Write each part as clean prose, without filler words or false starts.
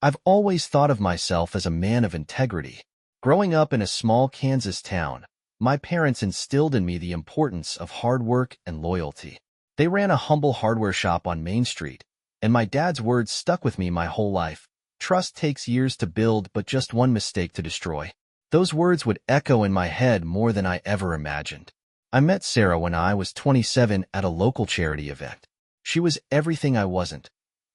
I've always thought of myself as a man of integrity. Growing up in a small Kansas town, my parents instilled in me the importance of hard work and loyalty. They ran a humble hardware shop on Main Street, and my dad's words stuck with me my whole life. Trust takes years to build, but just one mistake to destroy. Those words would echo in my head more than I ever imagined. I met Sarah when I was 27 at a local charity event. She was everything I wasn't: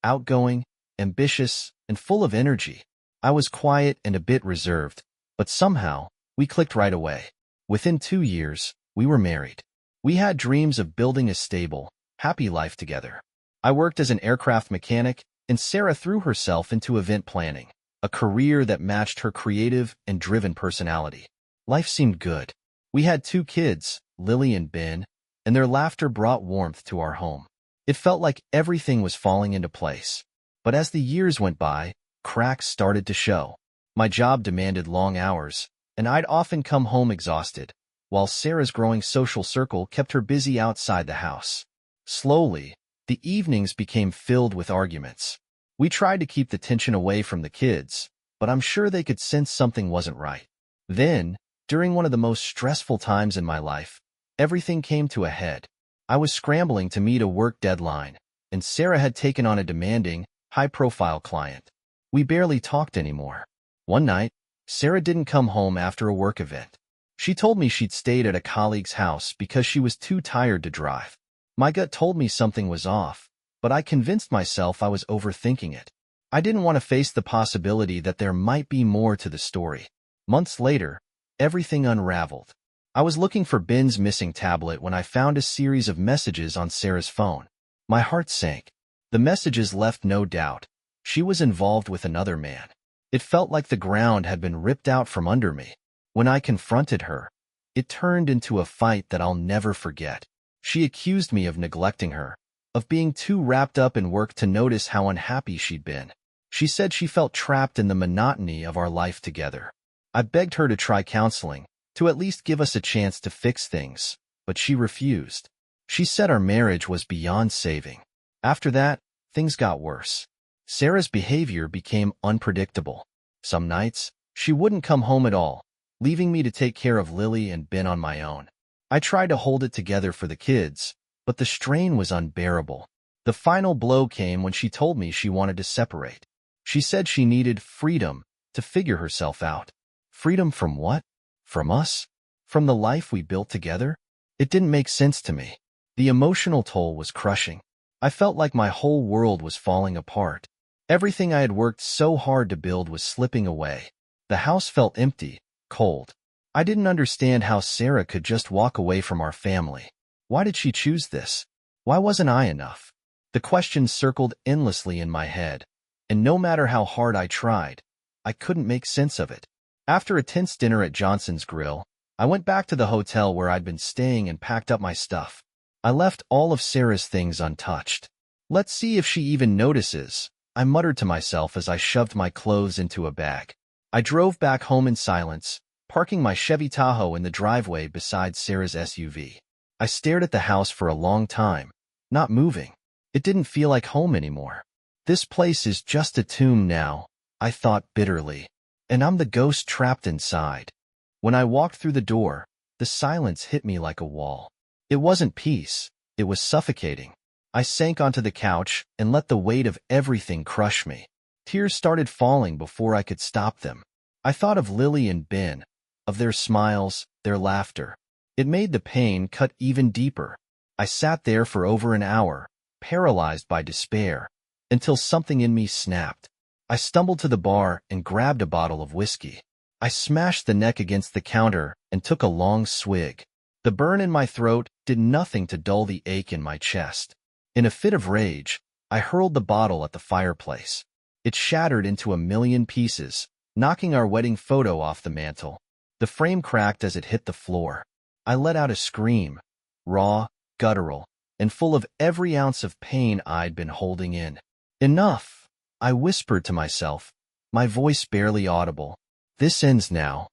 outgoing, ambitious, and full of energy. I was quiet and a bit reserved, but somehow, we clicked right away. Within 2 years, we were married. We had dreams of building a stable, happy life together. I worked as an aircraft mechanic, and Sarah threw herself into event planning, a career that matched her creative and driven personality. Life seemed good. We had 2 kids, Lily and Ben, and their laughter brought warmth to our home. It felt like everything was falling into place. But as the years went by, cracks started to show. My job demanded long hours, and I'd often come home exhausted, while Sarah's growing social circle kept her busy outside the house. Slowly, the evenings became filled with arguments. We tried to keep the tension away from the kids, but I'm sure they could sense something wasn't right. Then, during one of the most stressful times in my life, everything came to a head. I was scrambling to meet a work deadline, and Sarah had taken on a demanding, high-profile client. We barely talked anymore. One night, Sarah didn't come home after a work event. She told me she'd stayed at a colleague's house because she was too tired to drive. My gut told me something was off, but I convinced myself I was overthinking it. I didn't want to face the possibility that there might be more to the story. Months later, everything unraveled. I was looking for Ben's missing tablet when I found a series of messages on Sarah's phone. My heart sank. The messages left no doubt. She was involved with another man. It felt like the ground had been ripped out from under me. When I confronted her, it turned into a fight that I'll never forget. She accused me of neglecting her, of being too wrapped up in work to notice how unhappy she'd been. She said she felt trapped in the monotony of our life together. I begged her to try counseling, to at least give us a chance to fix things, but she refused. She said our marriage was beyond saving. After that, things got worse. Sarah's behavior became unpredictable. Some nights, she wouldn't come home at all, leaving me to take care of Lily and Ben on my own. I tried to hold it together for the kids, but the strain was unbearable. The final blow came when she told me she wanted to separate. She said she needed freedom to figure herself out. Freedom from what? From us? From the life we built together? It didn't make sense to me. The emotional toll was crushing. I felt like my whole world was falling apart. Everything I had worked so hard to build was slipping away. The house felt empty, cold. I didn't understand how Sarah could just walk away from our family. Why did she choose this? Why wasn't I enough? The questions circled endlessly in my head, and no matter how hard I tried, I couldn't make sense of it. After a tense dinner at Johnson's Grill, I went back to the hotel where I'd been staying and packed up my stuff. I left all of Sarah's things untouched. Let's see if she even notices, I muttered to myself as I shoved my clothes into a bag. I drove back home in silence, parking my Chevy Tahoe in the driveway beside Sarah's SUV. I stared at the house for a long time, not moving. It didn't feel like home anymore. This place is just a tomb now, I thought bitterly, and I'm the ghost trapped inside. When I walked through the door, the silence hit me like a wall. It wasn't peace, it was suffocating. I sank onto the couch and let the weight of everything crush me. Tears started falling before I could stop them. I thought of Lily and Ben, of their smiles, their laughter. It made the pain cut even deeper. I sat there for over an hour, paralyzed by despair, until something in me snapped. I stumbled to the bar and grabbed a bottle of whiskey. I smashed the neck against the counter and took a long swig. The burn in my throat did nothing to dull the ache in my chest. In a fit of rage, I hurled the bottle at the fireplace. It shattered into a million pieces, knocking our wedding photo off the mantel. The frame cracked as it hit the floor. I let out a scream, raw, guttural, and full of every ounce of pain I'd been holding in. Enough, I whispered to myself, my voice barely audible. This ends now.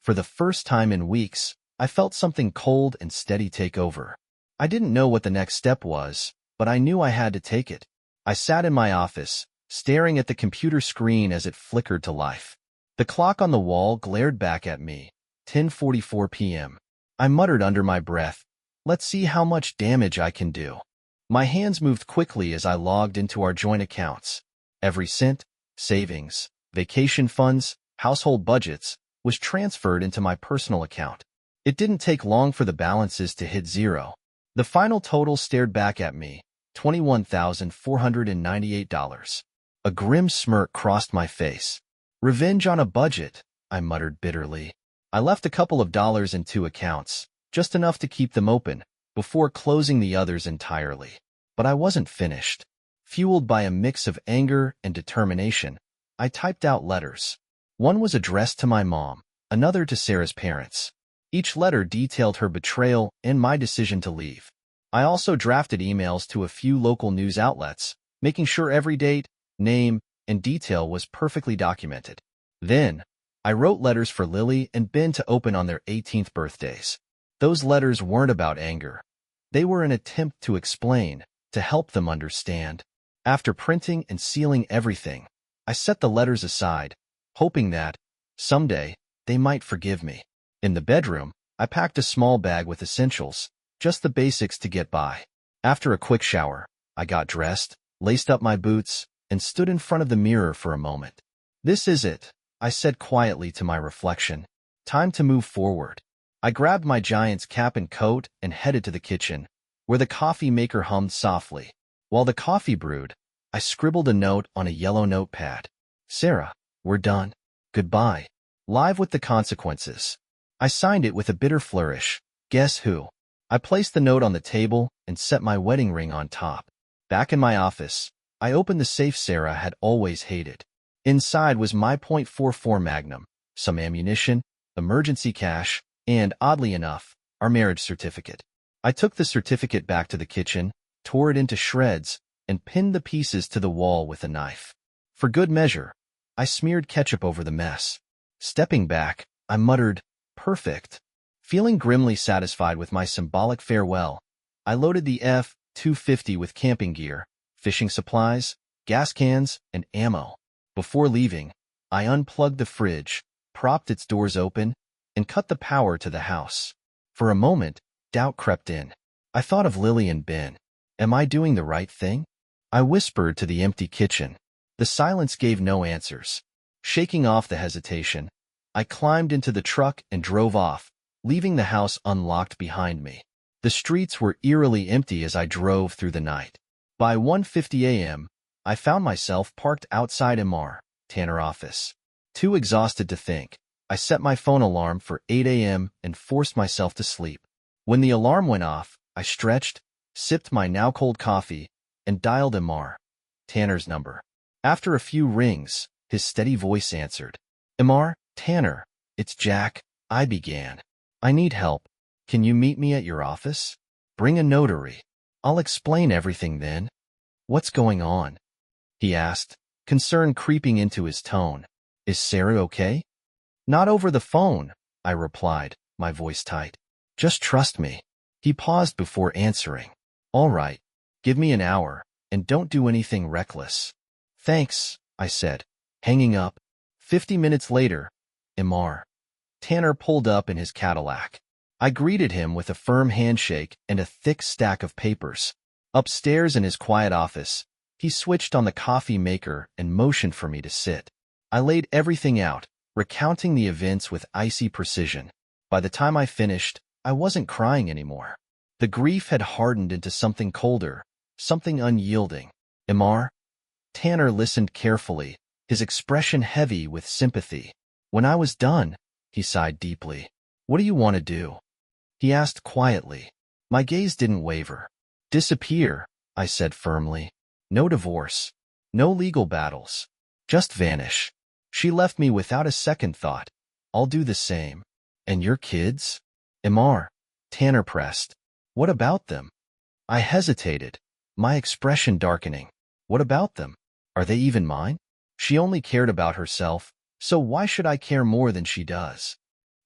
For the first time in weeks, I felt something cold and steady take over. I didn't know what the next step was, but I knew I had to take it. I sat in my office, staring at the computer screen as it flickered to life. The clock on the wall glared back at me, 10:44 p.m. I muttered under my breath, "Let's see how much damage I can do." My hands moved quickly as I logged into our joint accounts. Every cent, savings, vacation funds, household budgets, was transferred into my personal account. It didn't take long for the balances to hit zero. The final total stared back at me, $21,498. A grim smirk crossed my face. "Revenge on a budget," I muttered bitterly. I left a couple of dollars in 2 accounts, just enough to keep them open, before closing the others entirely. But I wasn't finished. Fueled by a mix of anger and determination, I typed out letters. One was addressed to my mom, another to Sarah's parents. Each letter detailed her betrayal and my decision to leave. I also drafted emails to a few local news outlets, making sure every date, name, and detail was perfectly documented. Then, I wrote letters for Lily and Ben to open on their 18th birthdays. Those letters weren't about anger. They were an attempt to explain, to help them understand. After printing and sealing everything, I set the letters aside, hoping that, someday, they might forgive me. In the bedroom, I packed a small bag with essentials, just the basics to get by. After a quick shower, I got dressed, laced up my boots, and stood in front of the mirror for a moment. "This is it," I said quietly to my reflection. "Time to move forward." I grabbed my Giant's cap and coat and headed to the kitchen, where the coffee maker hummed softly. While the coffee brewed, I scribbled a note on a yellow notepad. "Sarah, we're done. Goodbye. Live with the consequences." I signed it with a bitter flourish. Guess who? I placed the note on the table and set my wedding ring on top. Back in my office, I opened the safe Sarah had always hated. Inside was my .44 Magnum, some ammunition, emergency cash, and, oddly enough, our marriage certificate. I took the certificate back to the kitchen, tore it into shreds, and pinned the pieces to the wall with a knife. For good measure, I smeared ketchup over the mess. Stepping back, I muttered, "Perfect." Feeling grimly satisfied with my symbolic farewell, I loaded the F-250 with camping gear, fishing supplies, gas cans, and ammo. Before leaving, I unplugged the fridge, propped its doors open, and cut the power to the house. For a moment, doubt crept in. I thought of Lily and Ben. Am I doing the right thing? I whispered to the empty kitchen. The silence gave no answers. Shaking off the hesitation, I climbed into the truck and drove off, leaving the house unlocked behind me. The streets were eerily empty as I drove through the night. By 1:50 a.m., I found myself parked outside Mr. Tanner's office. Too exhausted to think, I set my phone alarm for 8 a.m. and forced myself to sleep. When the alarm went off, I stretched, sipped my now-cold coffee, and dialed Mr. Tanner's number. After a few rings, his steady voice answered. "Mr. Tanner, it's Jack," I began. "I need help. Can you meet me at your office? Bring a notary. I'll explain everything then." "What's going on?" he asked, concern creeping into his tone. "Is Sarah okay?" "Not over the phone," I replied, my voice tight. "Just trust me." He paused before answering. "All right. Give me an hour, and don't do anything reckless." "Thanks," I said, hanging up. 50 minutes later, Mr. Tanner pulled up in his Cadillac. I greeted him with a firm handshake and a thick stack of papers. Upstairs in his quiet office, he switched on the coffee maker and motioned for me to sit. I laid everything out, recounting the events with icy precision. By the time I finished, I wasn't crying anymore. The grief had hardened into something colder, something unyielding. Mr. Tanner listened carefully, his expression heavy with sympathy. When I was done, he sighed deeply. "What do you want to do?" he asked quietly. My gaze didn't waver. "Disappear," I said firmly. "No divorce. No legal battles. Just vanish." She left me without a second thought. "I'll do the same." "And your kids?" Mr. Tanner pressed. "What about them?" I hesitated, my expression darkening. "What about them? Are they even mine?" She only cared about herself, so why should I care more than she does?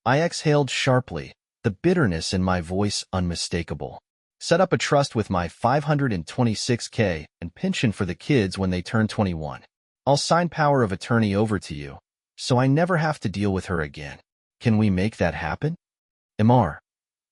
I exhaled sharply, the bitterness in my voice unmistakable. "Set up a trust with my $526K and pension for the kids when they turn 21. I'll sign power of attorney over to you, so I never have to deal with her again. Can we make that happen? Mr.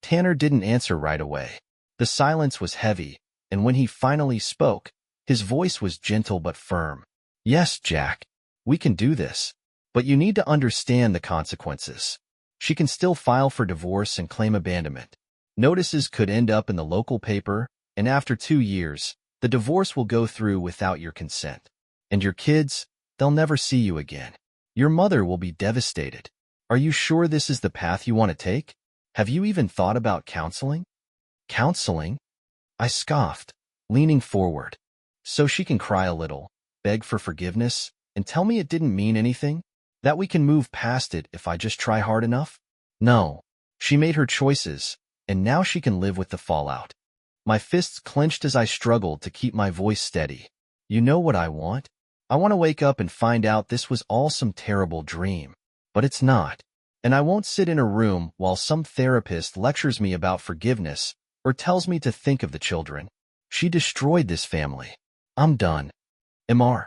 Tanner didn't answer right away. The silence was heavy, and when he finally spoke, his voice was gentle but firm. Yes, Jack, we can do this, but you need to understand the consequences. She can still file for divorce and claim abandonment. Notices could end up in the local paper, and after 2 years, the divorce will go through without your consent. And your kids, they'll never see you again. Your mother will be devastated. Are you sure this is the path you want to take? Have you even thought about counseling? Counseling? I scoffed, leaning forward. So she can cry a little, beg for forgiveness, and tell me it didn't mean anything? That we can move past it if I just try hard enough? No. She made her choices, and now she can live with the fallout. My fists clenched as I struggled to keep my voice steady. You know what I want? I want to wake up and find out this was all some terrible dream. But it's not. And I won't sit in a room while some therapist lectures me about forgiveness or tells me to think of the children. She destroyed this family. I'm done. Mr.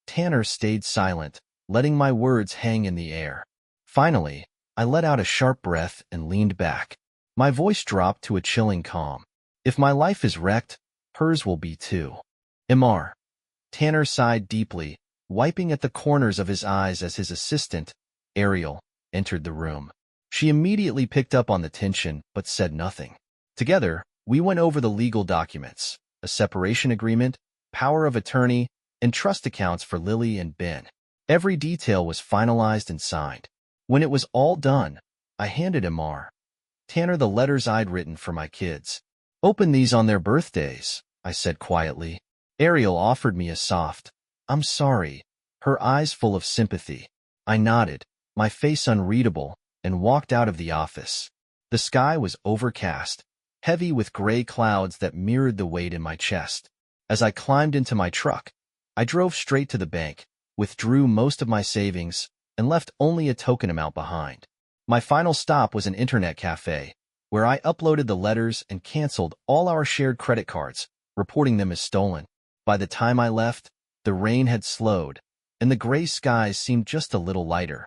Tanner stayed silent, letting my words hang in the air. Finally, I let out a sharp breath and leaned back. My voice dropped to a chilling calm. If my life is wrecked, hers will be too. Mr. Tanner sighed deeply, wiping at the corners of his eyes as his assistant, Ariel, entered the room. She immediately picked up on the tension but said nothing. Together, we went over the legal documents, a separation agreement, power of attorney, and trust accounts for Lily and Ben. Every detail was finalized and signed. When it was all done, I handed Mr. Tanner the letters I'd written for my kids. Open these on their birthdays, I said quietly. Ariel offered me a soft, I'm sorry, her eyes full of sympathy. I nodded, my face unreadable, and walked out of the office. The sky was overcast, heavy with gray clouds that mirrored the weight in my chest. As I climbed into my truck, I drove straight to the bank, withdrew most of my savings, and left only a token amount behind. My final stop was an internet cafe, where I uploaded the letters and canceled all our shared credit cards, reporting them as stolen. By the time I left, the rain had slowed, and the gray skies seemed just a little lighter.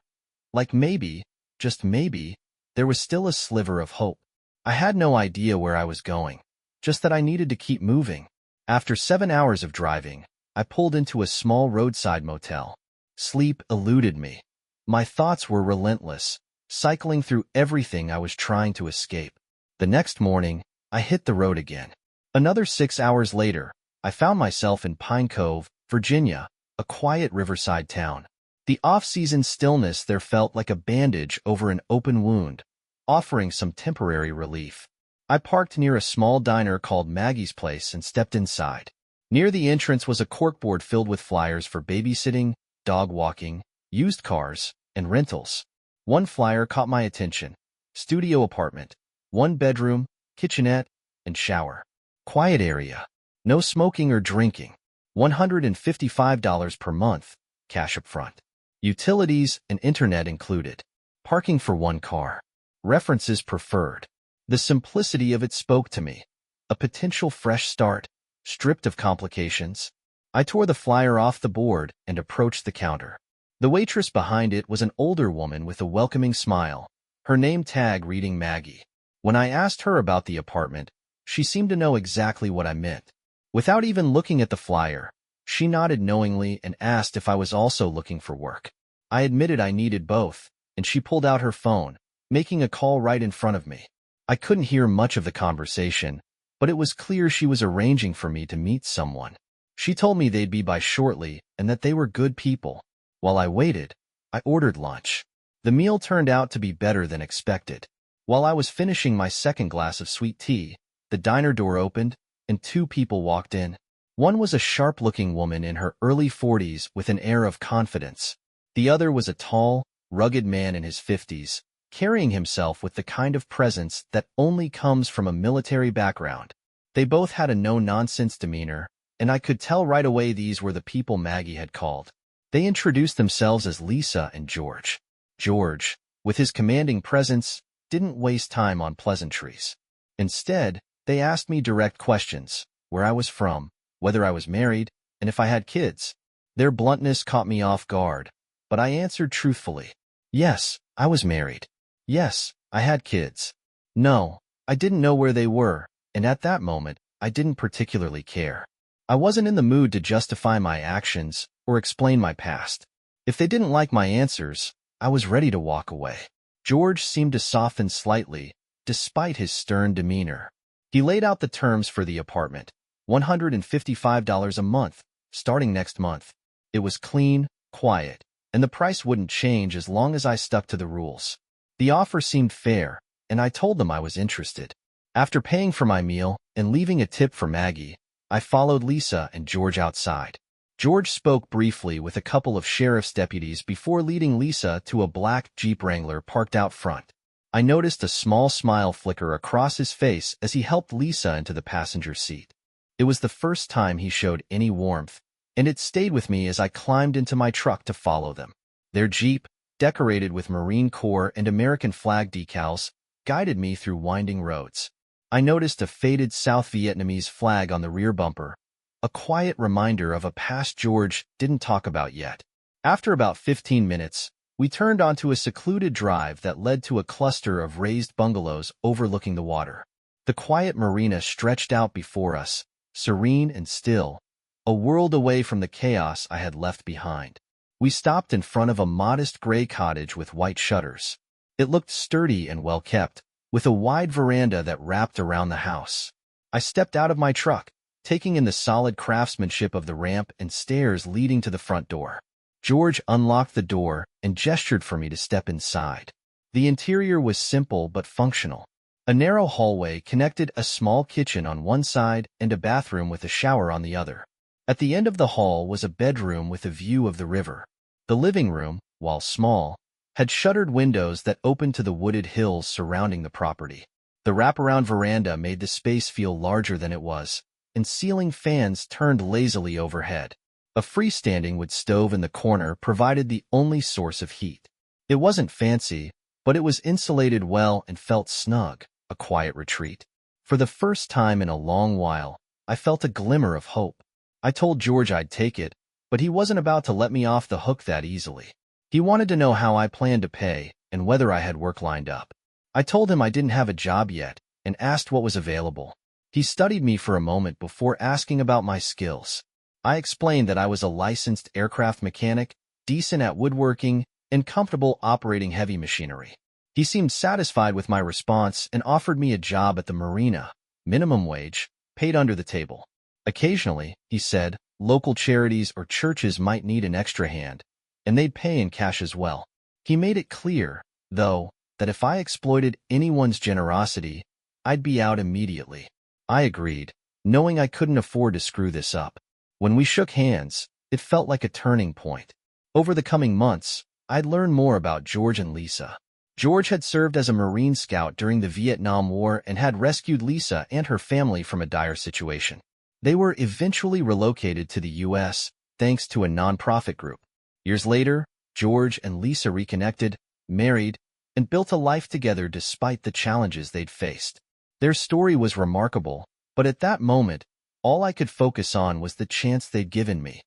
Like maybe, just maybe, there was still a sliver of hope. I had no idea where I was going, just that I needed to keep moving. After 7 hours of driving, I pulled into a small roadside motel. Sleep eluded me. My thoughts were relentless, cycling through everything I was trying to escape. The next morning, I hit the road again. Another 6 hours later, I found myself in Pine Cove, Virginia, a quiet riverside town. The off-season stillness there felt like a bandage over an open wound, offering some temporary relief. I parked near a small diner called Maggie's Place and stepped inside. Near the entrance was a corkboard filled with flyers for babysitting, dog walking, used cars, and rentals. One flyer caught my attention. Studio apartment, 1 bedroom, kitchenette, and shower. Quiet area. No smoking or drinking. $155 per month, cash up front. Utilities and internet included. Parking for 1 car. References preferred. The simplicity of it spoke to me. A potential fresh start, stripped of complications. I tore the flyer off the board and approached the counter. The waitress behind it was an older woman with a welcoming smile, her name tag reading Maggie. When I asked her about the apartment, she seemed to know exactly what I meant. Without even looking at the flyer, she nodded knowingly and asked if I was also looking for work. I admitted I needed both, and she pulled out her phone, making a call right in front of me. I couldn't hear much of the conversation, but it was clear she was arranging for me to meet someone. She told me they'd be by shortly and that they were good people. While I waited, I ordered lunch. The meal turned out to be better than expected. While I was finishing my second glass of sweet tea, the diner door opened, and 2 people walked in. One was a sharp-looking woman in her early 40s with an air of confidence. The other was a tall, rugged man in his 50s, carrying himself with the kind of presence that only comes from a military background. They both had a no-nonsense demeanor, and I could tell right away these were the people Maggie had called. They introduced themselves as Lisa and George. George, with his commanding presence, didn't waste time on pleasantries. Instead, they asked me direct questions, where I was from, whether I was married, and if I had kids. Their bluntness caught me off guard, but I answered truthfully. Yes, I was married. Yes, I had kids. No, I didn't know where they were, and at that moment, I didn't particularly care. I wasn't in the mood to justify my actions or explain my past. If they didn't like my answers, I was ready to walk away. George seemed to soften slightly, despite his stern demeanor. He laid out the terms for the apartment, $155 a month, starting next month. It was clean, quiet, and the price wouldn't change as long as I stuck to the rules. The offer seemed fair, and I told them I was interested. After paying for my meal and leaving a tip for Maggie, I followed Lisa and George outside. George spoke briefly with a couple of sheriff's deputies before leading Lisa to a black Jeep Wrangler parked out front. I noticed a small smile flicker across his face as he helped Lisa into the passenger seat. It was the first time he showed any warmth, and it stayed with me as I climbed into my truck to follow them. Their Jeep, decorated with Marine Corps and American flag decals, guided me through winding roads. I noticed a faded South Vietnamese flag on the rear bumper, a quiet reminder of a past George didn't talk about yet. After about 15 minutes, we turned onto a secluded drive that led to a cluster of raised bungalows overlooking the water. The quiet marina stretched out before us, serene and still, a world away from the chaos I had left behind. We stopped in front of a modest gray cottage with white shutters. It looked sturdy and well-kept, with a wide veranda that wrapped around the house. I stepped out of my truck, taking in the solid craftsmanship of the ramp and stairs leading to the front door. George unlocked the door and gestured for me to step inside. The interior was simple but functional. A narrow hallway connected a small kitchen on one side and a bathroom with a shower on the other. At the end of the hall was a bedroom with a view of the river. The living room, while small, had shuttered windows that opened to the wooded hills surrounding the property. The wraparound veranda made the space feel larger than it was, and ceiling fans turned lazily overhead. A freestanding wood stove in the corner provided the only source of heat. It wasn't fancy, but it was insulated well and felt snug, a quiet retreat. For the first time in a long while, I felt a glimmer of hope. I told George I'd take it, but he wasn't about to let me off the hook that easily. He wanted to know how I planned to pay and whether I had work lined up. I told him I didn't have a job yet and asked what was available. He studied me for a moment before asking about my skills. I explained that I was a licensed aircraft mechanic, decent at woodworking, and comfortable operating heavy machinery. He seemed satisfied with my response and offered me a job at the marina, minimum wage, paid under the table. Occasionally, he said, local charities or churches might need an extra hand, and they'd pay in cash as well. He made it clear, though, that if I exploited anyone's generosity, I'd be out immediately. I agreed, knowing I couldn't afford to screw this up. When we shook hands, it felt like a turning point. Over the coming months, I'd learn more about George and Lisa. George had served as a Marine Scout during the Vietnam War and had rescued Lisa and her family from a dire situation. They were eventually relocated to the U.S., thanks to a nonprofit group. Years later, George and Lisa reconnected, married, and built a life together despite the challenges they'd faced. Their story was remarkable, but at that moment, all I could focus on was the chance they'd given me.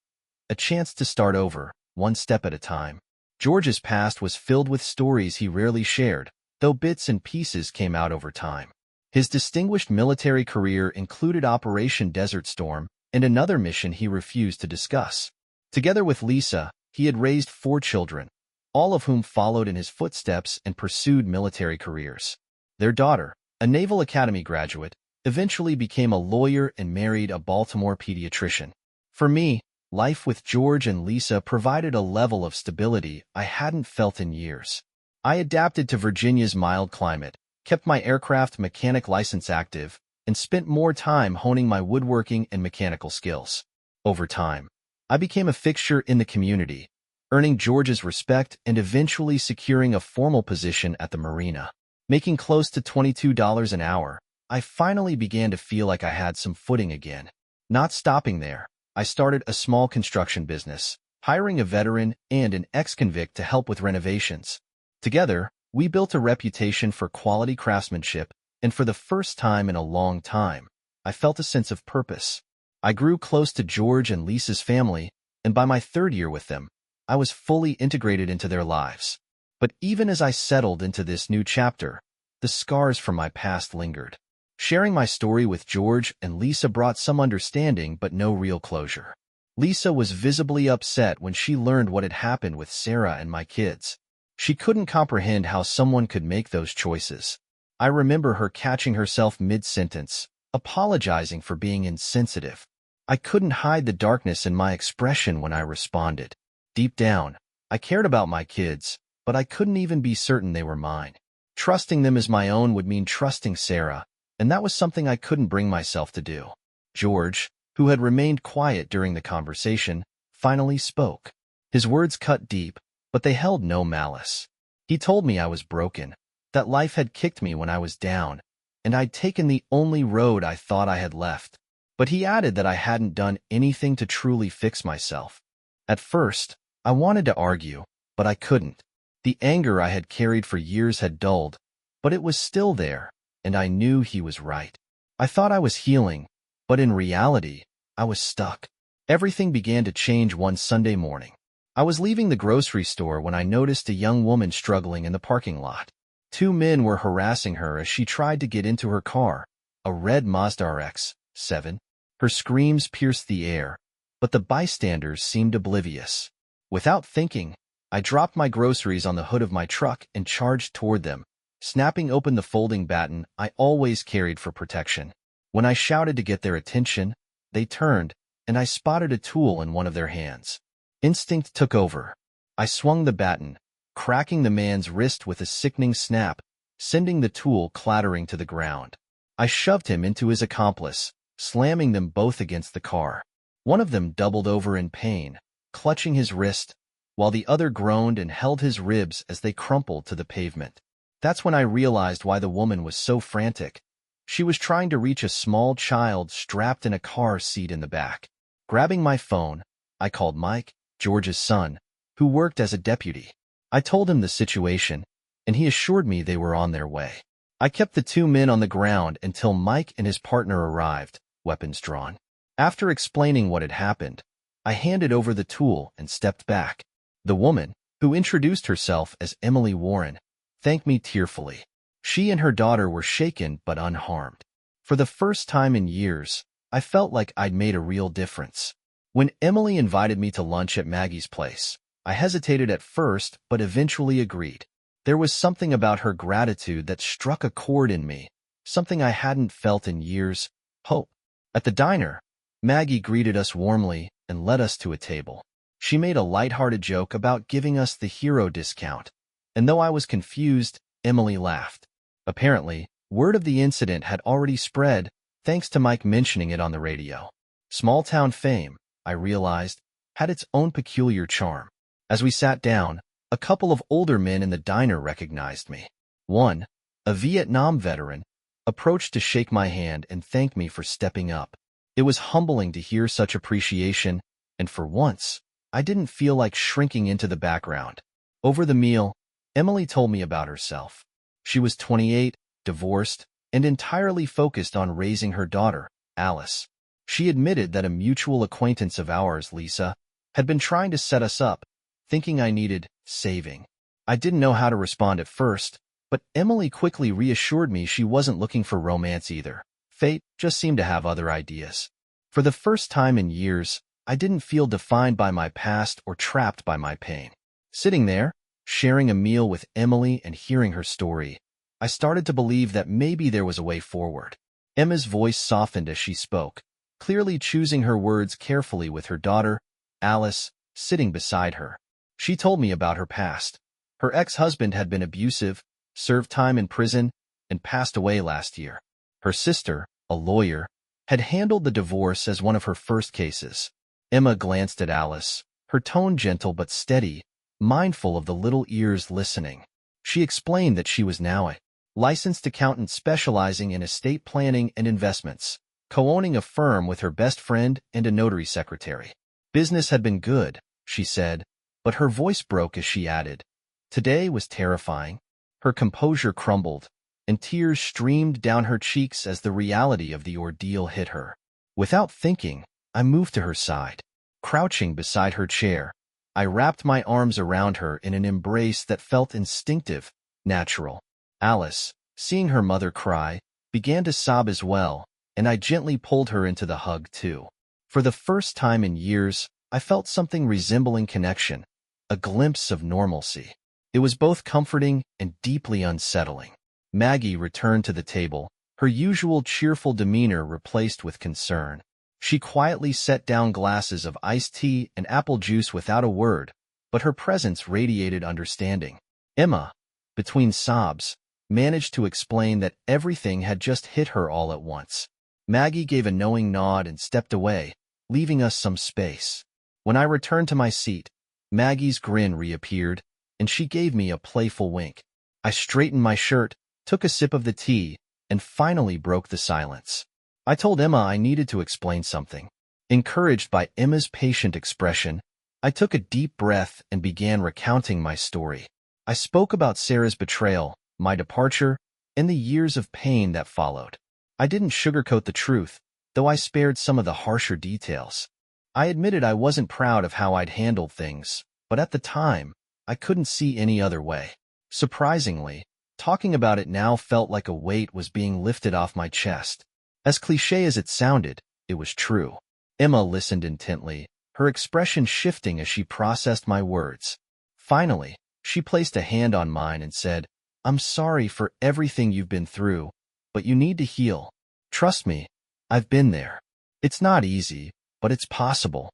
A chance to start over, one step at a time. George's past was filled with stories he rarely shared, though bits and pieces came out over time. His distinguished military career included Operation Desert Storm and another mission he refused to discuss. Together with Lisa, he had raised 4 children, all of whom followed in his footsteps and pursued military careers. Their daughter, a Naval Academy graduate, eventually became a lawyer and married a Baltimore pediatrician. For me, life with George and Lisa provided a level of stability I hadn't felt in years. I adapted to Virginia's mild climate, kept my aircraft mechanic license active, and spent more time honing my woodworking and mechanical skills. Over time, I became a fixture in the community, earning George's respect and eventually securing a formal position at the marina. Making close to $22 an hour, I finally began to feel like I had some footing again. Not stopping there, I started a small construction business, hiring a veteran and an ex-convict to help with renovations. Together, we built a reputation for quality craftsmanship, and for the first time in a long time, I felt a sense of purpose. I grew close to George and Lisa's family, and by my third year with them, I was fully integrated into their lives. But even as I settled into this new chapter, the scars from my past lingered. Sharing my story with George and Lisa brought some understanding but no real closure. Lisa was visibly upset when she learned what had happened with Sarah and my kids. She couldn't comprehend how someone could make those choices. I remember her catching herself mid-sentence, apologizing for being insensitive. I couldn't hide the darkness in my expression when I responded. Deep down, I cared about my kids, but I couldn't even be certain they were mine. Trusting them as my own would mean trusting Sarah, and that was something I couldn't bring myself to do. George, who had remained quiet during the conversation, finally spoke. His words cut deep, but they held no malice. He told me I was broken, that life had kicked me when I was down, and I'd taken the only road I thought I had left. But he added that I hadn't done anything to truly fix myself. At first, I wanted to argue, but I couldn't. The anger I had carried for years had dulled, but it was still there, and I knew he was right. I thought I was healing, but in reality, I was stuck. Everything began to change one Sunday morning. I was leaving the grocery store when I noticed a young woman struggling in the parking lot. Two men were harassing her as she tried to get into her car, a red Mazda RX-7. Her screams pierced the air, but the bystanders seemed oblivious. Without thinking, I dropped my groceries on the hood of my truck and charged toward them, snapping open the folding baton I always carried for protection. When I shouted to get their attention, they turned, and I spotted a tool in one of their hands. Instinct took over. I swung the baton, cracking the man's wrist with a sickening snap, sending the tool clattering to the ground. I shoved him into his accomplice, slamming them both against the car. One of them doubled over in pain, clutching his wrist, while the other groaned and held his ribs as they crumpled to the pavement. That's when I realized why the woman was so frantic. She was trying to reach a small child strapped in a car seat in the back. Grabbing my phone, I called Mike, George's son, who worked as a deputy. I told him the situation, and he assured me they were on their way. I kept the two men on the ground until Mike and his partner arrived, weapons drawn. After explaining what had happened, I handed over the tool and stepped back. The woman, who introduced herself as Emily Warren, thanked me tearfully. She and her daughter were shaken but unharmed. For the first time in years, I felt like I'd made a real difference. When Emily invited me to lunch at Maggie's place, I hesitated at first but eventually agreed. There was something about her gratitude that struck a chord in me, something I hadn't felt in years: hope. At the diner, Maggie greeted us warmly and led us to a table. She made a lighthearted joke about giving us the hero discount, and though I was confused, Emily laughed. Apparently, word of the incident had already spread, thanks to Mike mentioning it on the radio. Small-town fame, I realized, had its own peculiar charm. As we sat down, a couple of older men in the diner recognized me. One, a Vietnam veteran, approached to shake my hand and thank me for stepping up. It was humbling to hear such appreciation, and for once, I didn't feel like shrinking into the background. Over the meal, Emily told me about herself. She was 28, divorced, and entirely focused on raising her daughter, Alice. She admitted that a mutual acquaintance of ours, Lisa, had been trying to set us up, thinking I needed saving. I didn't know how to respond at first, but Emily quickly reassured me she wasn't looking for romance either. Fate just seemed to have other ideas. For the first time in years, I didn't feel defined by my past or trapped by my pain. Sitting there, sharing a meal with Emily and hearing her story, I started to believe that maybe there was a way forward. Emma's voice softened as she spoke, clearly choosing her words carefully with her daughter, Alice, sitting beside her. She told me about her past. Her ex-husband had been abusive, served time in prison, and passed away last year. Her sister, a lawyer, had handled the divorce as one of her first cases. Emma glanced at Alice, her tone gentle but steady, mindful of the little ears listening. She explained that she was now a licensed accountant specializing in estate planning and investments, co-owning a firm with her best friend and a notary secretary. Business had been good, she said, but her voice broke as she added, "Today was terrifying." Her composure crumbled, and tears streamed down her cheeks as the reality of the ordeal hit her. Without thinking, I moved to her side. Crouching beside her chair, I wrapped my arms around her in an embrace that felt instinctive, natural. Alice, seeing her mother cry, began to sob as well, and I gently pulled her into the hug too. For the first time in years, I felt something resembling connection, a glimpse of normalcy. It was both comforting and deeply unsettling. Maggie returned to the table, her usual cheerful demeanor replaced with concern. She quietly set down glasses of iced tea and apple juice without a word, but her presence radiated understanding. Emma, between sobs, managed to explain that everything had just hit her all at once. Maggie gave a knowing nod and stepped away, leaving us some space. When I returned to my seat, Maggie's grin reappeared, and she gave me a playful wink. I straightened my shirt, took a sip of the tea, and finally broke the silence. I told Emma I needed to explain something. Encouraged by Emma's patient expression, I took a deep breath and began recounting my story. I spoke about Sarah's betrayal, my departure, and the years of pain that followed. I didn't sugarcoat the truth, though I spared some of the harsher details. I admitted I wasn't proud of how I'd handled things, but at the time, I couldn't see any other way. Surprisingly, talking about it now felt like a weight was being lifted off my chest. As cliché as it sounded, it was true. Emma listened intently, her expression shifting as she processed my words. Finally, she placed a hand on mine and said, "I'm sorry for everything you've been through, but you need to heal. Trust me, I've been there. It's not easy, but it's possible."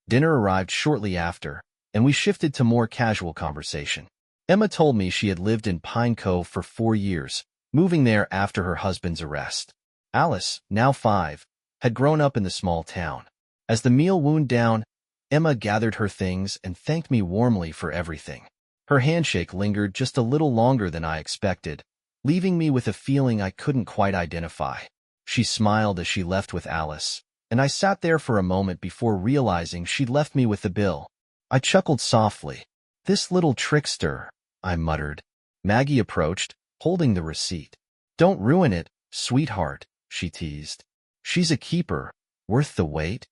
Dinner arrived shortly after, and we shifted to more casual conversation. Emma told me she had lived in Pine Cove for 4 years, moving there after her husband's arrest. Alice, now 5, had grown up in the small town. As the meal wound down, Emma gathered her things and thanked me warmly for everything. Her handshake lingered just a little longer than I expected, leaving me with a feeling I couldn't quite identify. She smiled as she left with Alice, and I sat there for a moment before realizing she'd left me with the bill. I chuckled softly. "This little trickster," I muttered. Maggie approached, holding the receipt. "Don't ruin it, sweetheart," she teased. "She's a keeper, worth the wait."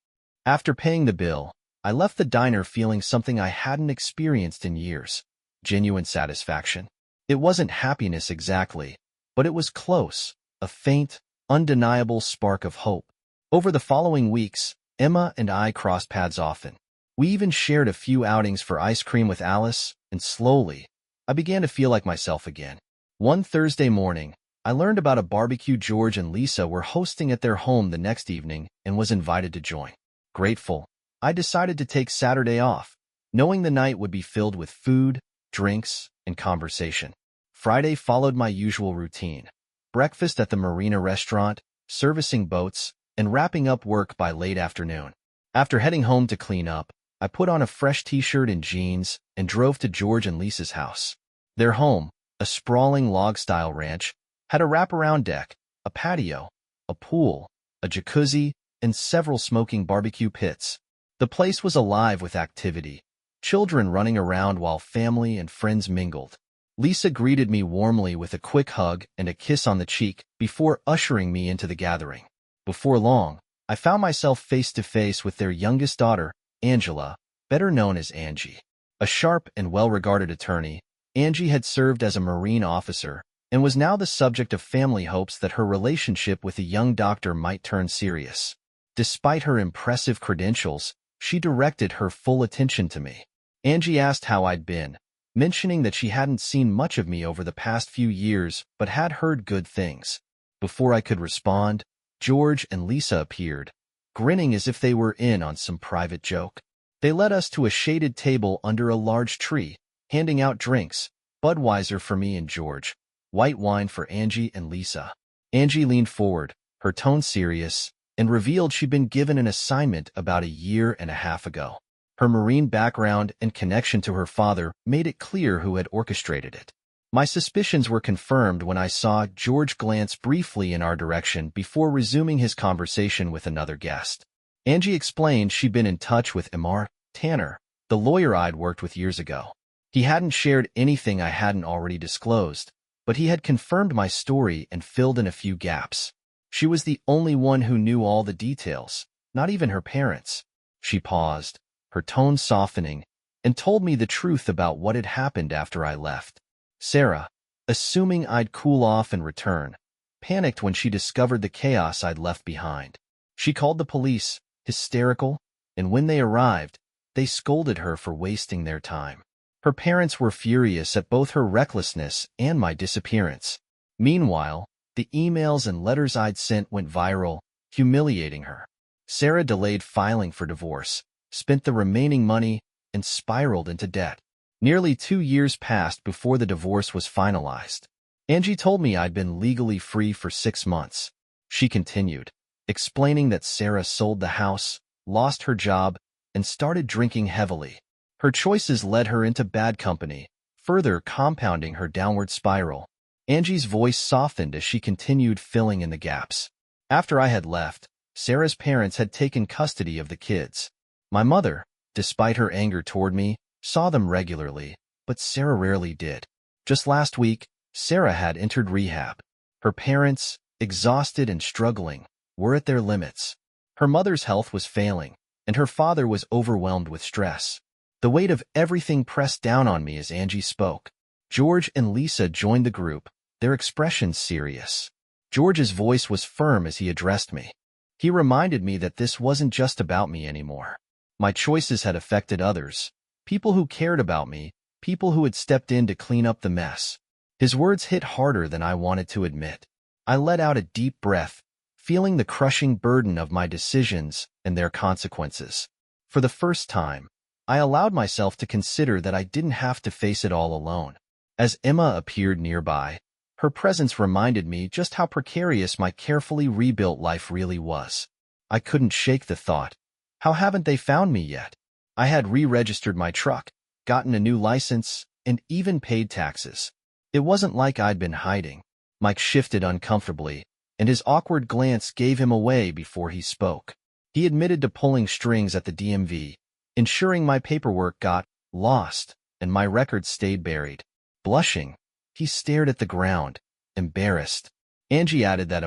After paying the bill, I left the diner feeling something I hadn't experienced in years. Genuine satisfaction. It wasn't happiness exactly, but it was close, a faint, undeniable spark of hope. Over the following weeks, Emma and I crossed paths often. We even shared a few outings for ice cream with Alice, and slowly, I began to feel like myself again. One Thursday morning, I learned about a barbecue George and Lisa were hosting at their home the next evening and was invited to join. Grateful, I decided to take Saturday off, knowing the night would be filled with food, drinks, and conversation. Friday followed my usual routine. Breakfast at the marina restaurant, servicing boats, and wrapping up work by late afternoon. After heading home to clean up, I put on a fresh t-shirt and jeans and drove to George and Lisa's house. Their home, a sprawling log-style ranch, had a wraparound deck, a patio, a pool, a jacuzzi, and several smoking barbecue pits. The place was alive with activity, children running around while family and friends mingled. Lisa greeted me warmly with a quick hug and a kiss on the cheek before ushering me into the gathering. Before long, I found myself face to face with their youngest daughter, Angela, better known as Angie. A sharp and well-regarded attorney, Angie had served as a Marine officer and was now the subject of family hopes that her relationship with a young doctor might turn serious. Despite her impressive credentials, she directed her full attention to me. Angie asked how I'd been, mentioning that she hadn't seen much of me over the past few years but had heard good things. Before I could respond, George and Lisa appeared, grinning as if they were in on some private joke. They led us to a shaded table under a large tree, handing out drinks, Budweiser for me and George, white wine for Angie and Lisa. Angie leaned forward, her tone serious, and revealed she'd been given an assignment about a year and a half ago. Her Marine background and connection to her father made it clear who had orchestrated it. My suspicions were confirmed when I saw George glance briefly in our direction before resuming his conversation with another guest. Angie explained she'd been in touch with Amar Tanner, the lawyer I'd worked with years ago. He hadn't shared anything I hadn't already disclosed, but he had confirmed my story and filled in a few gaps. She was the only one who knew all the details, not even her parents. She paused, her tone softening, and told me the truth about what had happened after I left. Sarah, assuming I'd cool off and return, panicked when she discovered the chaos I'd left behind. She called the police, hysterical, and when they arrived, they scolded her for wasting their time. Her parents were furious at both her recklessness and my disappearance. Meanwhile, the emails and letters I'd sent went viral, humiliating her. Sarah delayed filing for divorce, spent the remaining money, and spiraled into debt. Nearly 2 years passed before the divorce was finalized. Angie told me I'd been legally free for 6 months. She continued, explaining that Sarah sold the house, lost her job, and started drinking heavily. Her choices led her into bad company, further compounding her downward spiral. Angie's voice softened as she continued filling in the gaps. After I had left, Sarah's parents had taken custody of the kids. My mother, despite her anger toward me, saw them regularly, but Sarah rarely did. Just last week, Sarah had entered rehab. Her parents, exhausted and struggling, were at their limits. Her mother's health was failing, and her father was overwhelmed with stress. The weight of everything pressed down on me as Angie spoke. George and Lisa joined the group, their expressions serious. George's voice was firm as he addressed me. He reminded me that this wasn't just about me anymore. My choices had affected others, people who cared about me, people who had stepped in to clean up the mess. His words hit harder than I wanted to admit. I let out a deep breath, feeling the crushing burden of my decisions and their consequences. For the first time, I allowed myself to consider that I didn't have to face it all alone. As Emma appeared nearby, her presence reminded me just how precarious my carefully rebuilt life really was. I couldn't shake the thought, how haven't they found me yet? I had re-registered my truck, gotten a new license, and even paid taxes. It wasn't like I'd been hiding. Mike shifted uncomfortably, and his awkward glance gave him away before he spoke. He admitted to pulling strings at the DMV, ensuring my paperwork got lost and my records stayed buried. Blushing, he stared at the ground, embarrassed. Angie added that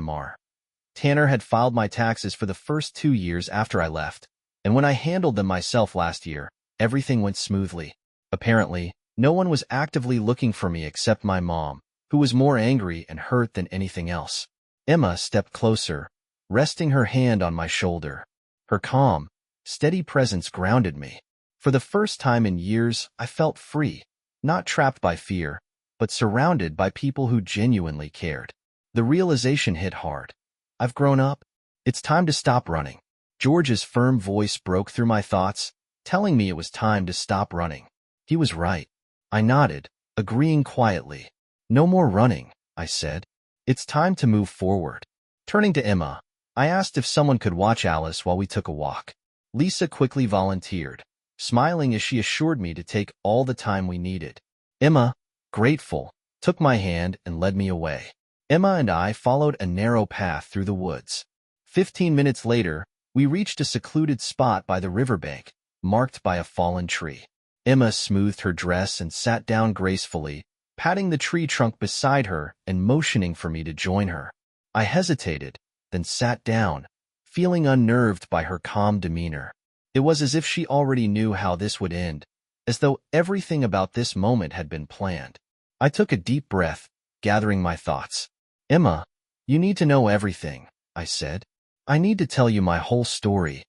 Tanner had filed my taxes for the first 2 years after I left, and when I handled them myself last year, everything went smoothly. Apparently, no one was actively looking for me except my mom, who was more angry and hurt than anything else. Emma stepped closer, resting her hand on my shoulder. Her calm, steady presence grounded me. For the first time in years, I felt free, not trapped by fear, but surrounded by people who genuinely cared. The realization hit hard. I've grown up. It's time to stop running. George's firm voice broke through my thoughts, telling me it was time to stop running. He was right. I nodded, agreeing quietly. No more running, I said. It's time to move forward. Turning to Emma, I asked if someone could watch Alice while we took a walk. Lisa quickly volunteered, smiling as she assured me to take all the time we needed. Emma, grateful, took my hand and led me away. Emma and I followed a narrow path through the woods. 15 minutes later, we reached a secluded spot by the riverbank, marked by a fallen tree. Emma smoothed her dress and sat down gracefully, patting the tree trunk beside her and motioning for me to join her. I hesitated, then sat down, feeling unnerved by her calm demeanor. It was as if she already knew how this would end, as though everything about this moment had been planned. I took a deep breath, gathering my thoughts. Emma, you need to know everything, I said. I need to tell you my whole story.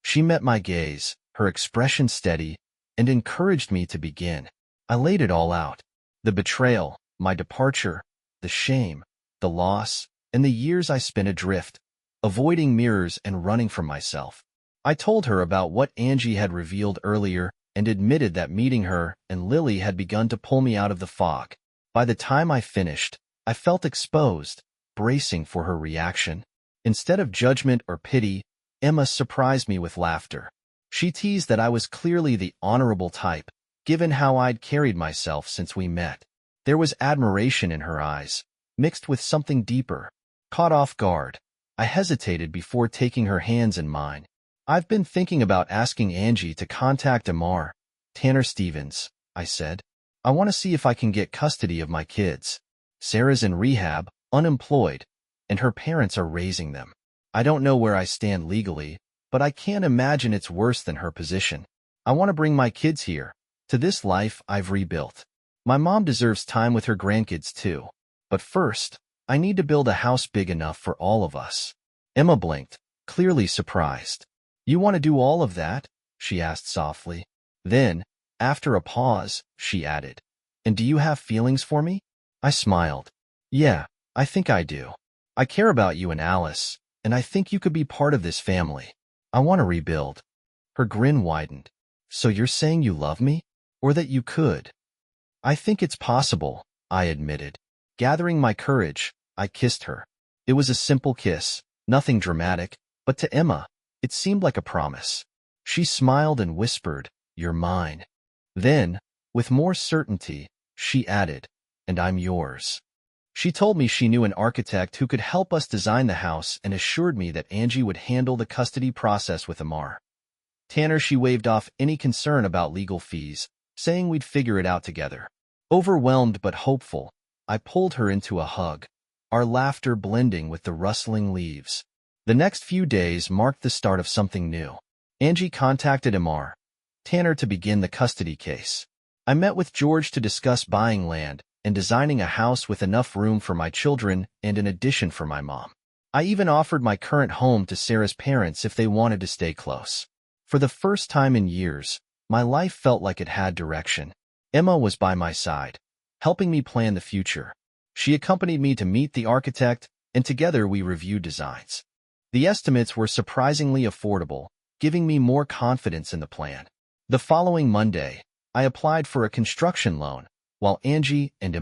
She met my gaze, her expression steady, and encouraged me to begin. I laid it all out. The betrayal, my departure, the shame, the loss, and the years I spent adrift, avoiding mirrors and running from myself. I told her about what Angie had revealed earlier and admitted that meeting her and Lily had begun to pull me out of the fog. By the time I finished, I felt exposed, bracing for her reaction. Instead of judgment or pity, Emma surprised me with laughter. She teased that I was clearly the honorable type, given how I'd carried myself since we met. There was admiration in her eyes, mixed with something deeper. Caught off guard, I hesitated before taking her hands in mine. I've been thinking about asking Angie to contact Tanner Stevens, I said. I want to see if I can get custody of my kids. Sarah's in rehab, unemployed, and her parents are raising them. I don't know where I stand legally, but I can't imagine it's worse than her position. I want to bring my kids here, to this life I've rebuilt. My mom deserves time with her grandkids too. But first, I need to build a house big enough for all of us." Emma blinked, clearly surprised. "You want to do all of that?" she asked softly. Then, after a pause, she added, "And do you have feelings for me?" I smiled. "Yeah, I think I do. I care about you and Alice, and I think you could be part of this family. I want to rebuild." Her grin widened. "So you're saying you love me? Or that you could?" "I think it's possible," I admitted. Gathering my courage, I kissed her. It was a simple kiss, nothing dramatic, but to Emma, it seemed like a promise. She smiled and whispered, "You're mine." Then, with more certainty, she added, "And I'm yours." She told me she knew an architect who could help us design the house and assured me that Angie would handle the custody process with Amar. Tanner, she waved off any concern about legal fees, saying we'd figure it out together. Overwhelmed but hopeful, I pulled her into a hug, our laughter blending with the rustling leaves. The next few days marked the start of something new. Angie contacted Amar, Tanner, to begin the custody case. I met with George to discuss buying land and designing a house with enough room for my children and an addition for my mom. I even offered my current home to Sarah's parents if they wanted to stay close. For the first time in years, my life felt like it had direction. Emma was by my side, helping me plan the future. She accompanied me to meet the architect, and together we reviewed designs. The estimates were surprisingly affordable, giving me more confidence in the plan. The following Monday, I applied for a construction loan, while Angie and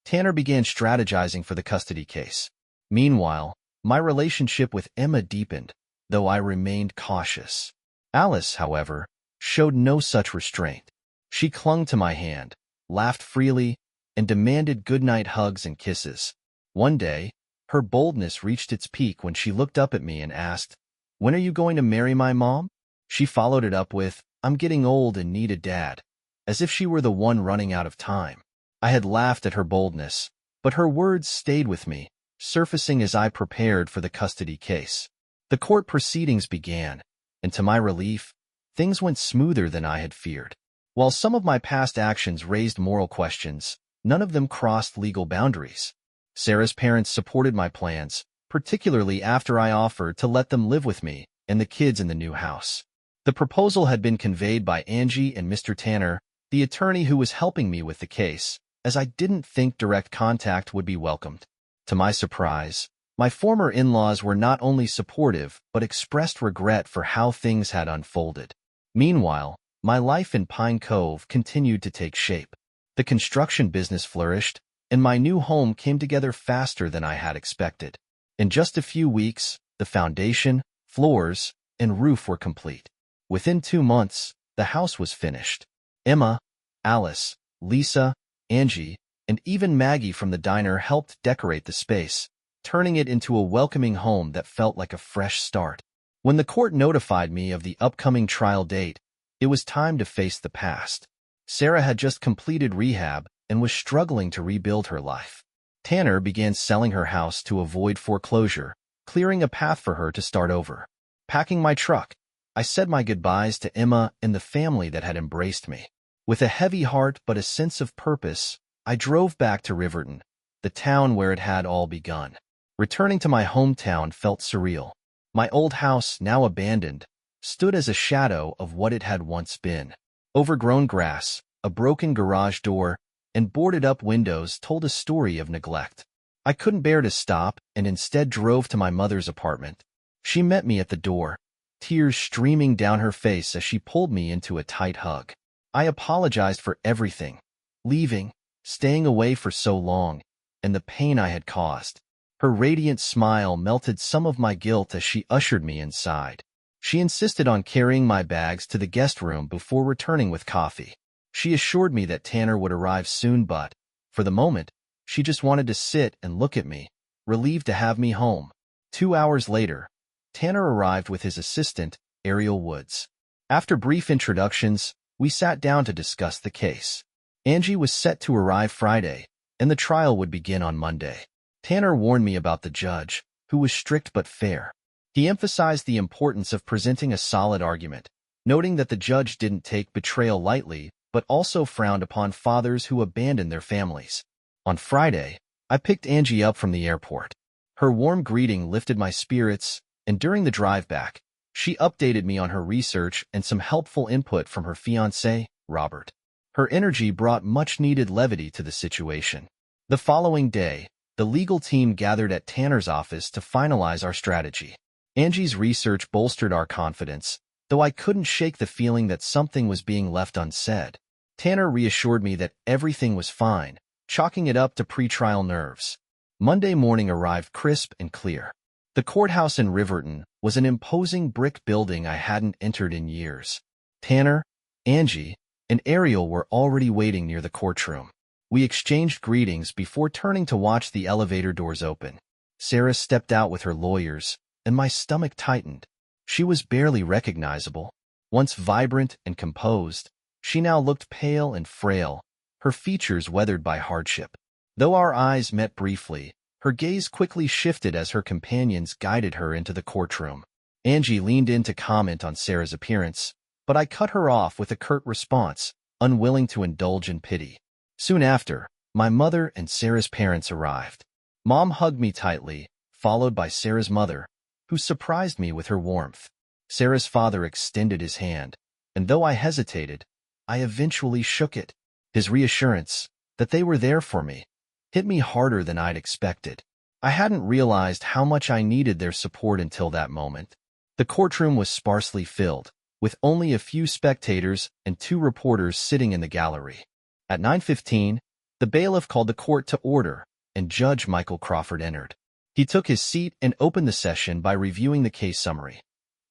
Tanner began strategizing for the custody case. Meanwhile, my relationship with Emma deepened, though I remained cautious. Alice, however, showed no such restraint. She clung to my hand, laughed freely, and demanded goodnight hugs and kisses. One day, her boldness reached its peak when she looked up at me and asked, "When are you going to marry my mom?" She followed it up with, "I'm getting old and need a dad," as if she were the one running out of time. I had laughed at her boldness, but her words stayed with me, surfacing as I prepared for the custody case. The court proceedings began, and to my relief, things went smoother than I had feared. While some of my past actions raised moral questions, none of them crossed legal boundaries. Sarah's parents supported my plans, particularly after I offered to let them live with me and the kids in the new house. The proposal had been conveyed by Angie and Mr. Tanner, the attorney who was helping me with the case, as I didn't think direct contact would be welcomed. To my surprise, my former in-laws were not only supportive but expressed regret for how things had unfolded. Meanwhile, my life in Pine Cove continued to take shape. The construction business flourished, and my new home came together faster than I had expected. In just a few weeks, the foundation, floors, and roof were complete. Within 2 months, the house was finished. Emma, Alice, Lisa, Angie, and even Maggie from the diner helped decorate the space, turning it into a welcoming home that felt like a fresh start. When the court notified me of the upcoming trial date, it was time to face the past. Sarah had just completed rehab and was struggling to rebuild her life. Tanner began selling her house to avoid foreclosure, clearing a path for her to start over. Packing my truck, I said my goodbyes to Emma and the family that had embraced me. With a heavy heart but a sense of purpose, I drove back to Riverton, the town where it had all begun. Returning to my hometown felt surreal. My old house, now abandoned, stood as a shadow of what it had once been. Overgrown grass, a broken garage door, and boarded-up windows told a story of neglect. I couldn't bear to stop and instead drove to my mother's apartment. She met me at the door, tears streaming down her face as she pulled me into a tight hug. I apologized for everything, leaving, staying away for so long, and the pain I had caused. Her radiant smile melted some of my guilt as she ushered me inside. She insisted on carrying my bags to the guest room before returning with coffee. She assured me that Tanner would arrive soon, but, for the moment, she just wanted to sit and look at me, relieved to have me home. 2 hours later, Tanner arrived with his assistant, Ariel Woods. After brief introductions, we sat down to discuss the case. Angie was set to arrive Friday, and the trial would begin on Monday. Tanner warned me about the judge, who was strict but fair. He emphasized the importance of presenting a solid argument, noting that the judge didn't take betrayal lightly, but also frowned upon fathers who abandoned their families. On Friday, I picked Angie up from the airport. Her warm greeting lifted my spirits, and during the drive back, she updated me on her research and some helpful input from her fiancé, Robert. Her energy brought much-needed levity to the situation. The following day, the legal team gathered at Tanner's office to finalize our strategy. Angie's research bolstered our confidence, though I couldn't shake the feeling that something was being left unsaid. Tanner reassured me that everything was fine, chalking it up to pretrial nerves. Monday morning arrived crisp and clear. The courthouse in Riverton was an imposing brick building I hadn't entered in years. Tanner, Angie, and Ariel were already waiting near the courtroom. We exchanged greetings before turning to watch the elevator doors open. Sarah stepped out with her lawyers, and my stomach tightened. She was barely recognizable. Once vibrant and composed, she now looked pale and frail, her features weathered by hardship. Though our eyes met briefly, her gaze quickly shifted as her companions guided her into the courtroom. Angie leaned in to comment on Sarah's appearance, but I cut her off with a curt response, unwilling to indulge in pity. Soon after, my mother and Sarah's parents arrived. Mom hugged me tightly, followed by Sarah's mother, who surprised me with her warmth. Sarah's father extended his hand, and though I hesitated, I eventually shook it. His reassurance, that they were there for me, hit me harder than I'd expected. I hadn't realized how much I needed their support until that moment. The courtroom was sparsely filled, with only a few spectators and 2 reporters sitting in the gallery. At 9:15, the bailiff called the court to order, and Judge Michael Crawford entered. He took his seat and opened the session by reviewing the case summary.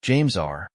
James R.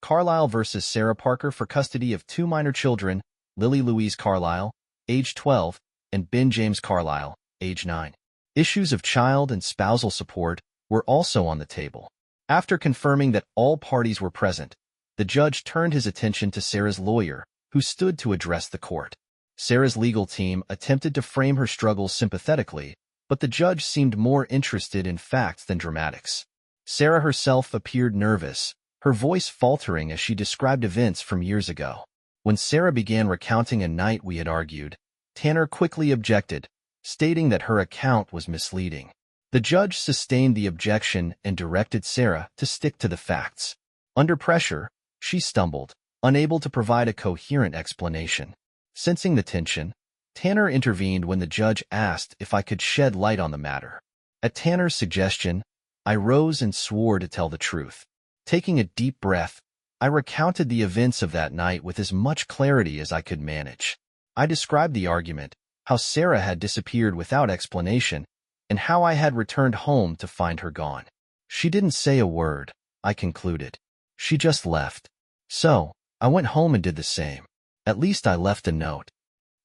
Carlisle versus Sarah Parker for custody of 2 minor children, Lily Louise Carlisle, age 12, and Ben James Carlisle, age 9. Issues of child and spousal support were also on the table. After confirming that all parties were present, the judge turned his attention to Sarah's lawyer, who stood to address the court. Sarah's legal team attempted to frame her struggles sympathetically, but the judge seemed more interested in facts than dramatics. Sarah herself appeared nervous, her voice faltering as she described events from years ago. When Sarah began recounting a night we had argued, Tanner quickly objected, stating that her account was misleading. The judge sustained the objection and directed Sarah to stick to the facts. Under pressure, she stumbled, unable to provide a coherent explanation. Sensing the tension, Tanner intervened when the judge asked if I could shed light on the matter. At Tanner's suggestion, I rose and swore to tell the truth. Taking a deep breath, I recounted the events of that night with as much clarity as I could manage. I described the argument, how Sarah had disappeared without explanation, and how I had returned home to find her gone. She didn't say a word, I concluded. She just left. So, I went home and did the same. At least I left a note.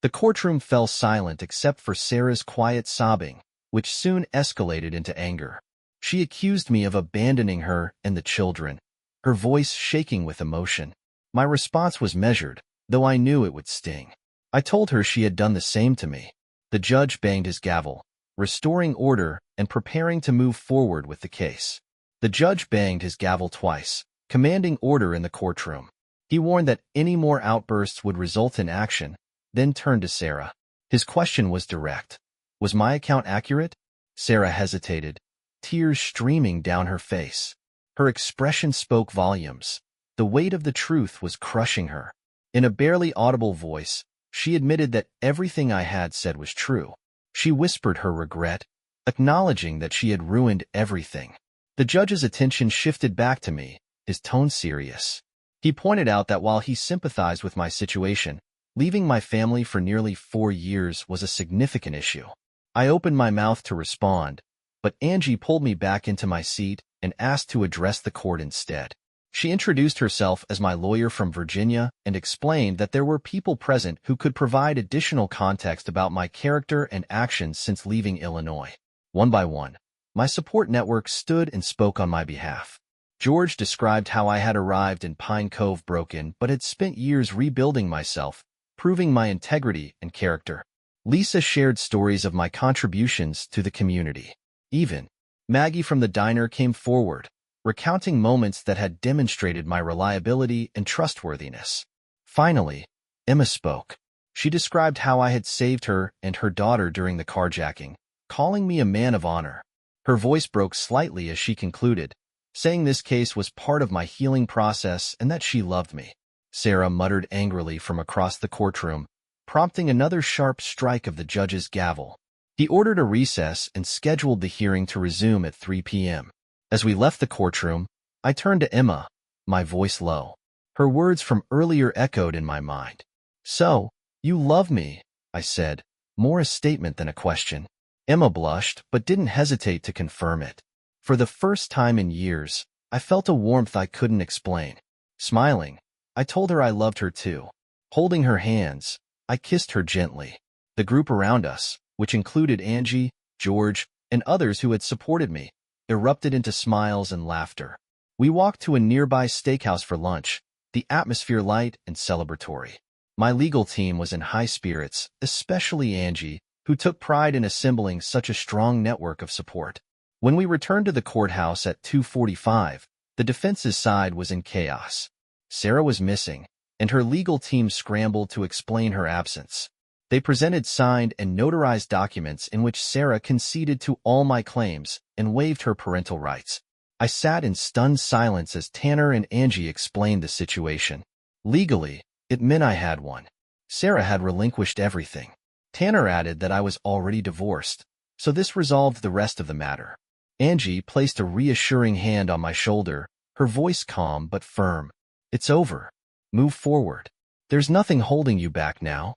The courtroom fell silent except for Sarah's quiet sobbing, which soon escalated into anger. She accused me of abandoning her and the children, her voice shaking with emotion. My response was measured, though I knew it would sting. I told her she had done the same to me. The judge banged his gavel, restoring order and preparing to move forward with the case. The judge banged his gavel twice, commanding order in the courtroom. He warned that any more outbursts would result in action, then turned to Sarah. His question was direct. Was my account accurate? Sarah hesitated, tears streaming down her face. Her expression spoke volumes. The weight of the truth was crushing her. In a barely audible voice, she admitted that everything I had said was true. She whispered her regret, acknowledging that she had ruined everything. The judge's attention shifted back to me, his tone serious. He pointed out that while he sympathized with my situation, leaving my family for nearly 4 years was a significant issue. I opened my mouth to respond, but Angie pulled me back into my seat and asked to address the court instead. She introduced herself as my lawyer from Virginia and explained that there were people present who could provide additional context about my character and actions since leaving Illinois. One by one, my support network stood and spoke on my behalf. George described how I had arrived in Pine Cove broken but had spent years rebuilding myself, proving my integrity and character. Lisa shared stories of my contributions to the community. Even Maggie from the diner came forward, recounting moments that had demonstrated my reliability and trustworthiness. Finally, Emma spoke. She described how I had saved her and her daughter during the carjacking, calling me a man of honor. Her voice broke slightly as she concluded, saying this case was part of my healing process and that she loved me. Sarah muttered angrily from across the courtroom, prompting another sharp strike of the judge's gavel. He ordered a recess and scheduled the hearing to resume at 3 p.m. As we left the courtroom, I turned to Emma, my voice low. Her words from earlier echoed in my mind. "So, you love me," I said, more a statement than a question. Emma blushed, but didn't hesitate to confirm it. For the first time in years, I felt a warmth I couldn't explain. Smiling, I told her I loved her too. Holding her hands, I kissed her gently. The group around us, which included Angie, George, and others who had supported me, erupted into smiles and laughter. We walked to a nearby steakhouse for lunch, the atmosphere light and celebratory. My legal team was in high spirits, especially Angie, who took pride in assembling such a strong network of support. When we returned to the courthouse at 2:45, the defense's side was in chaos. Sarah was missing, and her legal team scrambled to explain her absence. They presented signed and notarized documents in which Sarah conceded to all my claims and waived her parental rights. I sat in stunned silence as Tanner and Angie explained the situation. Legally, it meant I had one. Sarah had relinquished everything. Tanner added that I was already divorced, so this resolved the rest of the matter. Angie placed a reassuring hand on my shoulder, her voice calm but firm. "It's over. Move forward. There's nothing holding you back now."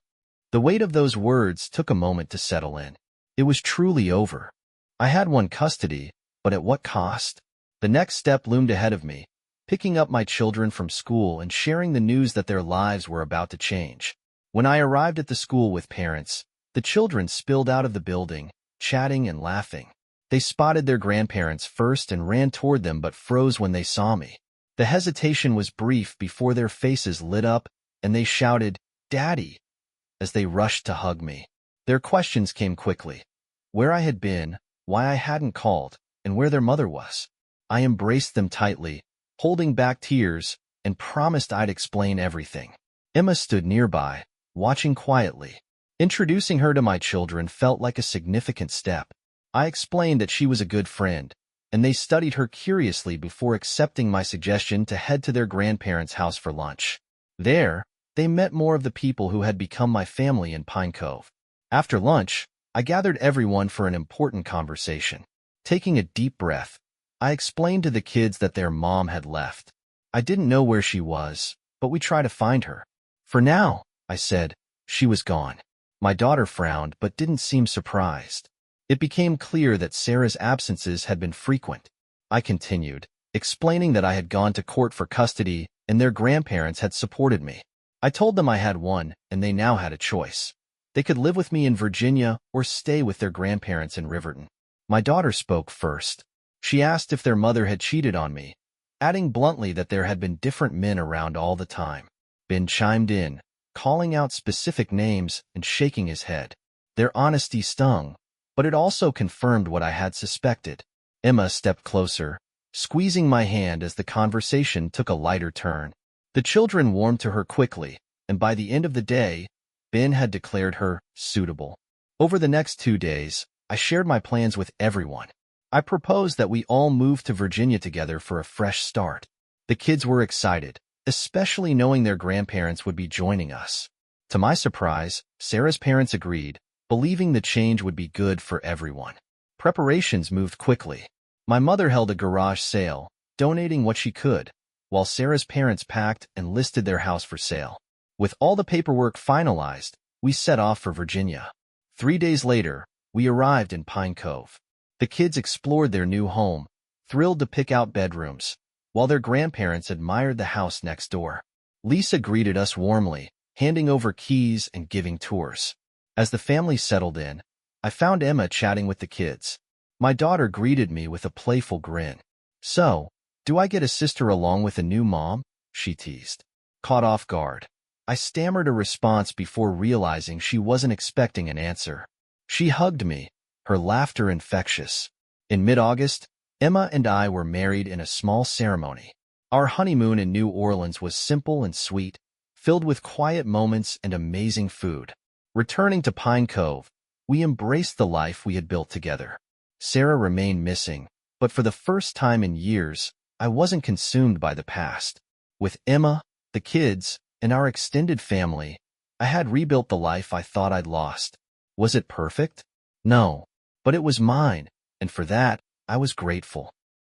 The weight of those words took a moment to settle in. It was truly over. I had won custody, but at what cost? The next step loomed ahead of me, picking up my children from school and sharing the news that their lives were about to change. When I arrived at the school with parents, the children spilled out of the building, chatting and laughing. They spotted their grandparents first and ran toward them but froze when they saw me. The hesitation was brief before their faces lit up and they shouted, "Daddy," as they rushed to hug me. Their questions came quickly. Where I had been, why I hadn't called, and where their mother was. I embraced them tightly, holding back tears, and promised I'd explain everything. Emma stood nearby, watching quietly. Introducing her to my children felt like a significant step. I explained that she was a good friend, and they studied her curiously before accepting my suggestion to head to their grandparents' house for lunch. There, they met more of the people who had become my family in Pine Cove. After lunch, I gathered everyone for an important conversation. Taking a deep breath, I explained to the kids that their mom had left. I didn't know where she was, but we tried to find her. For now, I said, she was gone. My daughter frowned but didn't seem surprised. It became clear that Sarah's absences had been frequent. I continued, explaining that I had gone to court for custody and their grandparents had supported me. I told them I had one and they now had a choice. They could live with me in Virginia or stay with their grandparents in Riverton. My daughter spoke first. She asked if their mother had cheated on me, adding bluntly that there had been different men around all the time. Ben chimed in, calling out specific names and shaking his head. Their honesty stung, but it also confirmed what I had suspected. Emma stepped closer, squeezing my hand as the conversation took a lighter turn. The children warmed to her quickly, and by the end of the day, Ben had declared her suitable. Over the next 2 days, I shared my plans with everyone. I proposed that we all move to Virginia together for a fresh start. The kids were excited, especially knowing their grandparents would be joining us. To my surprise, Sarah's parents agreed, believing the change would be good for everyone. Preparations moved quickly. My mother held a garage sale, donating what she could, while Sarah's parents packed and listed their house for sale. With all the paperwork finalized, we set off for Virginia. 3 days later, we arrived in Pine Cove. The kids explored their new home, thrilled to pick out bedrooms, while their grandparents admired the house next door. Lisa greeted us warmly, handing over keys and giving tours. As the family settled in, I found Emma chatting with the kids. My daughter greeted me with a playful grin. "So, do I get a sister along with a new mom?" she teased. Caught off guard, I stammered a response before realizing she wasn't expecting an answer. She hugged me, her laughter infectious. In mid-August, Emma and I were married in a small ceremony. Our honeymoon in New Orleans was simple and sweet, filled with quiet moments and amazing food. Returning to Pine Cove, we embraced the life we had built together. Sarah remained missing, but for the first time in years, I wasn't consumed by the past. With Emma, the kids, and our extended family, I had rebuilt the life I thought I'd lost. Was it perfect? No, but it was mine, and for that, I was grateful.